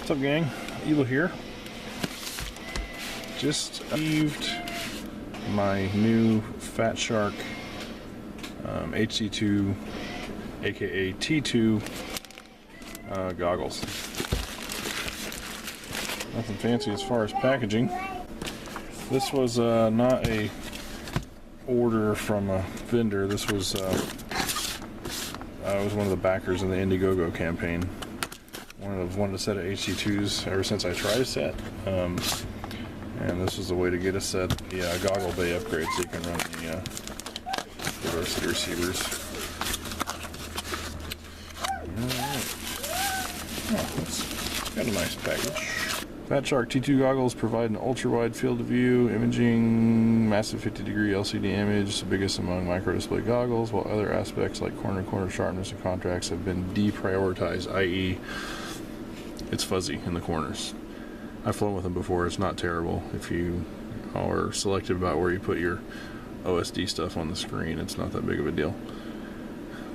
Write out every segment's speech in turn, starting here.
What's up, gang? Elo here. Just received my new Fatshark HD2, aka T2 goggles. Nothing fancy as far as packaging. This was not a order from a vendor. This was I was one of the backers in the Indiegogo campaign. Wanted a set of HD2s ever since I tried a set, and this was the way to get a set. The goggle bay upgrade, so you can run the diversity receivers. Alright. Oh, that's got a nice package. Fatshark T2 goggles provide an ultra-wide field of view, imaging, massive 50-degree LCD image, the biggest among micro-display goggles, while other aspects like corner-to-corner sharpness and contrast have been deprioritized, i.e. it's fuzzy in the corners. I've flown with them before. It's not terrible. If you are selective about where you put your OSD stuff on the screen, it's not that big of a deal.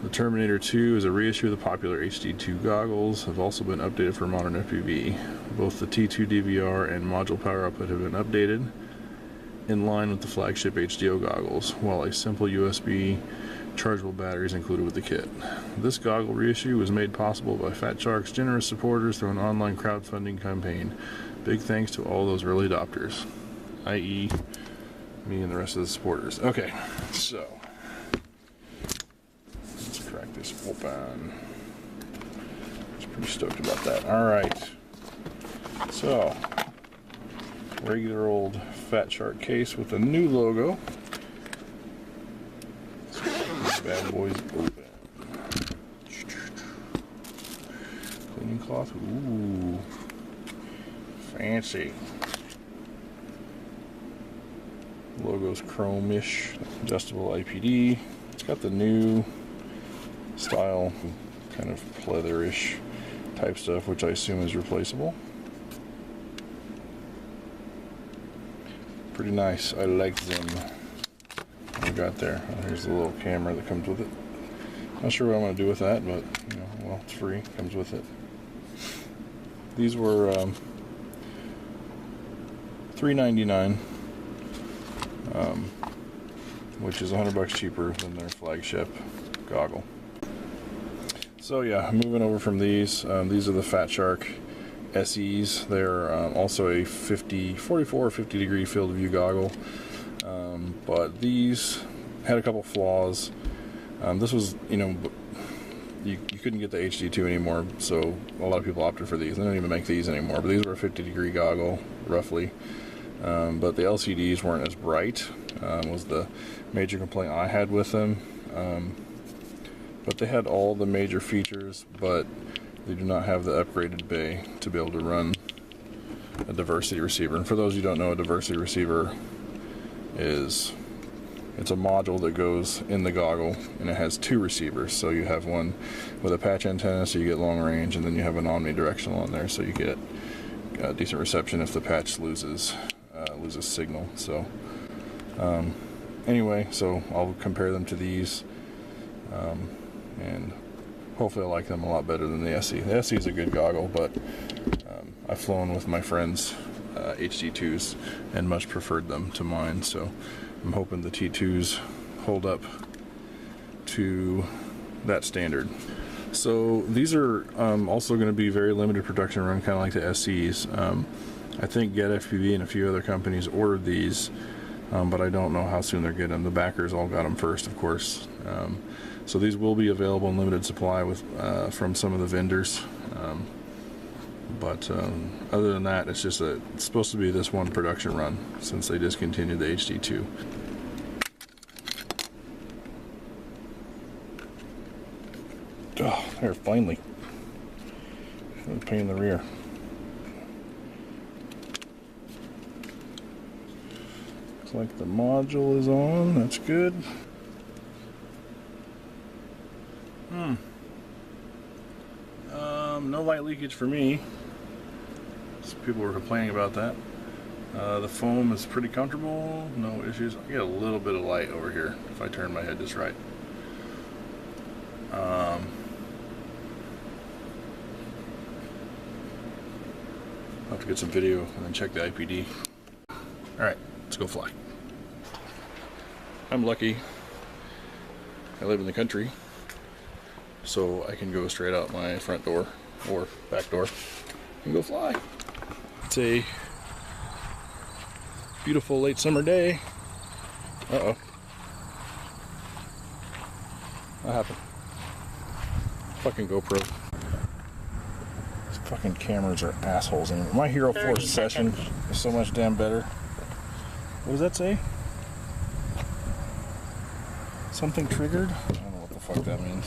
The Terminator 2 is a reissue of the popular HD2 goggles, have also been updated for modern FPV. Both the T2 DVR and module power output have been updated in line with the flagship HDO goggles, while a simple USB chargeable battery is included with the kit. This goggle reissue was made possible by Fatshark's generous supporters through an online crowdfunding campaign. Big thanks to all those early adopters, i.e. me and the rest of the supporters. Okay, so let's crack this open. I was pretty stoked about that. Alright, so regular old Fatshark case with a new logo. Bad boys open. Cleaning cloth. Ooh. Fancy. Logo's chrome-ish. Adjustable IPD. It's got the new style, kind of pleatherish type stuff, which I assume is replaceable. Pretty nice. I like them. What we got there? Oh, here's the little camera that comes with it. Not sure what I'm going to do with that, but you know, well, it's free. Comes with it. These were $3.99, which is $100 cheaper than their flagship goggle. So yeah, moving over from these. These are the Fatshark SEs. They're also a 44 or 50 degree field of view goggle. But these had a couple flaws. This was, you know, you couldn't get the HD2 anymore, so a lot of people opted for these. They don't even make these anymore, but these were a 50 degree goggle, roughly. But the LCDs weren't as bright, was the major complaint I had with them. But they had all the major features, but they do not have the upgraded bay to be able to run a diversity receiver. And for those who don't know, a diversity receiver it's a module that goes in the goggle, and it has two receivers. So you have one with a patch antenna, so you get long range, and then you have an omnidirectional on there, so you get decent reception if the patch loses signal. So anyway, so I'll compare them to these, and hopefully I like them a lot better than the SE. The SE is a good goggle, but I've flown with my friends' HD2s and much preferred them to mine, so I'm hoping the T2s hold up to that standard. So these are also going to be very limited production run, kind of like the SEs. I think Get FPV and a few other companies ordered these, but I don't know how soon they're getting them. The backers all got them first, of course. So these will be available in limited supply with from some of the vendors. But other than that, it's supposed to be this one production run since they discontinued the HD2. Oh, there, finally. A pain in the rear. Looks like the module is on. That's good. No light leakage for me. Some people were complaining about that. The foam is pretty comfortable, no issues. I get a little bit of light over here if I turn my head just right. have to get some video and then check the IPD. Alright, let's go fly. I'm lucky. I live in the country, so I can go straight out my front door or back door and go fly. It's a beautiful late summer day. Uh-oh. What happened? Fucking GoPro. These fucking cameras are assholes. And my Hero 4 session is so much damn better. What does that say? Something triggered? I don't know what the fuck that means.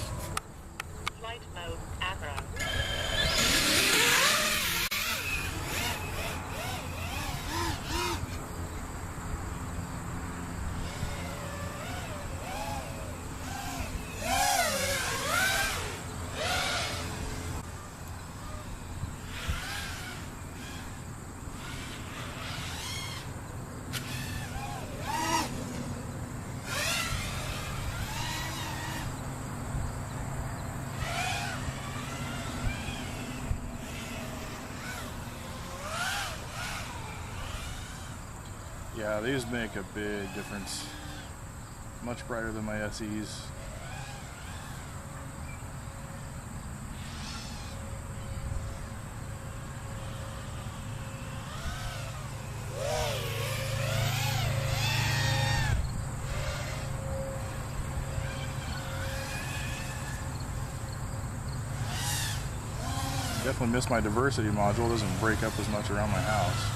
Flight mode error. Yeah, these make a big difference. Much brighter than my SEs. Definitely miss my diversity module. It doesn't break up as much around my house.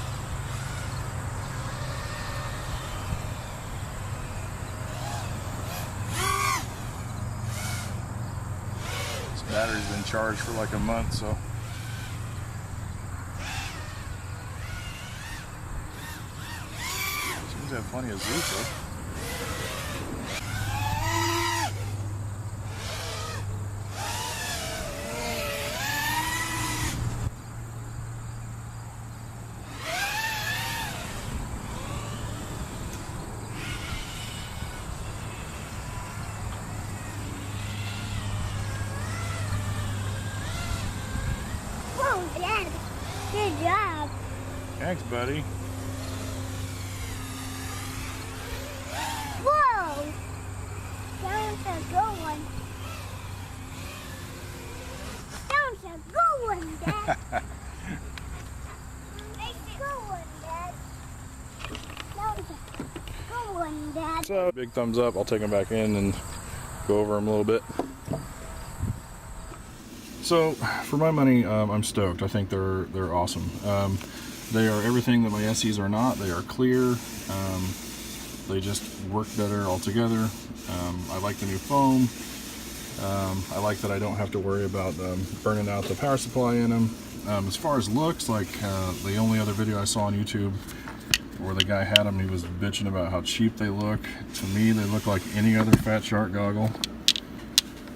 Battery's been charged for like a month, so seems to have plenty of zoom though. Dad, good job. Thanks, buddy. Whoa! That was a good one. That was a good one, Dad. Good one, Dad. That was a good one, Dad. So, big thumbs up. I'll take them back in and go over them a little bit. So, for my money, I'm stoked. I think they're awesome. They are everything that my SEs are not. They are clear. They just work better altogether. I like the new foam. I like that I don't have to worry about burning out the power supply in them. As far as looks, like the only other video I saw on YouTube where the guy had them, he was bitching about how cheap they look. To me, they look like any other Fatshark goggle.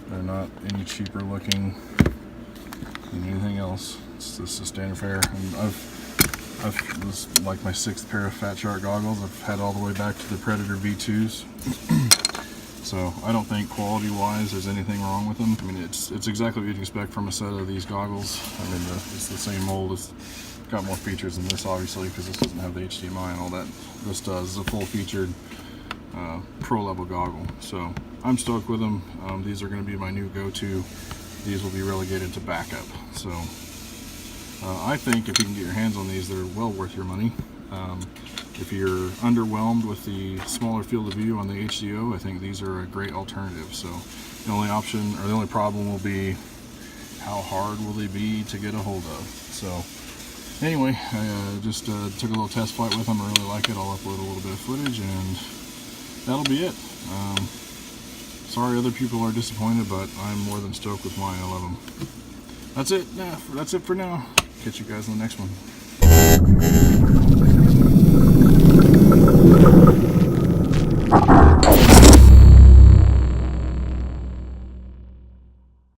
They're not any cheaper looking than anything else. It's just a standard fare. And this is like my 6th pair of Fatshark goggles. I've had all the way back to the Predator V2s. So I don't think quality wise there's anything wrong with them. I mean, it's exactly what you'd expect from a set of these goggles. I mean, it's the same mold. It's got more features than this, obviously, because this doesn't have the HDMI and all that. This does. It's a full featured pro level goggle. So I'm stoked with them. These are going to be my new go-to. These will be relegated to backup. So I think if you can get your hands on these, they're well worth your money. If you're underwhelmed with the smaller field of view on the HDO, I think these are a great alternative. So the only option, or the only problem, will be how hard will they be to get a hold of. So anyway, I just took a little test flight with them. I really like it. I'll upload a little bit of footage, and that'll be it. Sorry other people are disappointed, but I'm more than stoked with mine. I love them. That's it. Yeah, that's it for now. Catch you guys in the next one.